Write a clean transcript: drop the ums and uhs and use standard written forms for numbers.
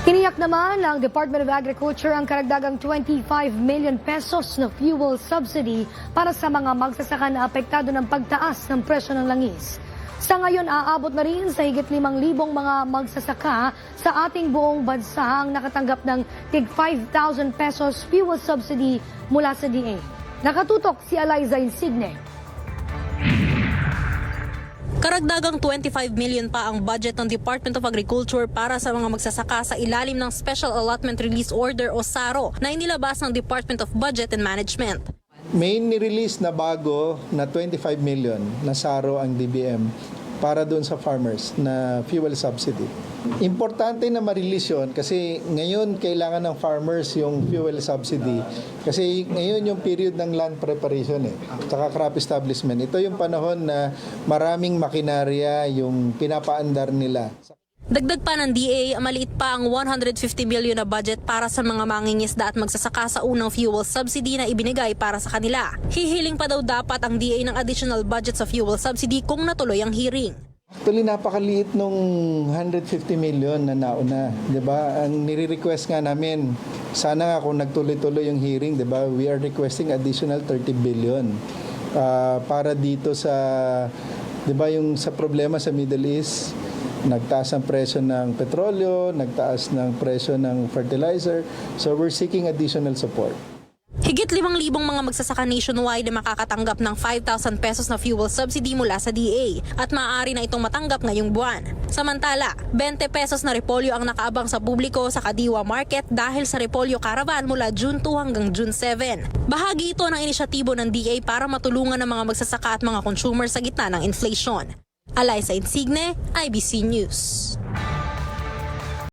Tiniyak naman ng Department of Agriculture ang karagdagang 25 million pesos na fuel subsidy para sa mga magsasaka na apektado ng pagtaas ng presyo ng langis. Sa ngayon, aabot na rin sa higit 5,000 mga magsasaka sa ating buong bansa ang nakatanggap ng tig 5,000 pesos fuel subsidy mula sa DA. Nakatutok si Eliza Insigne. Karagdagang 25 million pa ang budget ng Department of Agriculture para sa mga magsasaka sa ilalim ng Special Allotment Release Order o SARO na inilabas ng Department of Budget and Management. May ni-release na bago na 25 million na SARO ang DBM para doon sa farmers na fuel subsidy. Importante na ma-release yun kasi ngayon kailangan ng farmers yung fuel subsidy kasi ngayon yung period ng land preparation tsaka crop establishment. Ito yung panahon na maraming makinarya yung pinapaandar nila. Dagdag pa ng DA, maliit pa ang 150 million na budget para sa mga mangingisda at magsasaka sa unang fuel subsidy na ibinigay para sa kanila. Hihiling pa daw dapat ang DA ng additional budget sa fuel subsidy kung natuloy ang hearing. Actually, napakaliit nung 150 million na nauna, 'di ba? Ang nire-request nga namin, sana nga kung nagtuloy-tuloy yung hearing, 'di ba? We are requesting additional 30 billion para dito sa 'di ba yung sa problema sa Middle East. Nagtaas ang presyo ng petrolyo, nagtaas ng presyo ng fertilizer. So we're seeking additional support. Higit 5,000 mga magsasaka nationwide na makakatanggap ng 5,000 pesos na fuel subsidy mula sa DA at maaari na itong matanggap ngayong buwan. Samantala, 20 pesos na repolyo ang nakaabang sa publiko sa Kadiwa Market dahil sa repolyo caravan mula June 2 hanggang June 7. Bahagi ito ng inisyatibo ng DA para matulungan ang mga magsasaka at mga consumer sa gitna ng inflation. Eliza Insigne, IBC News.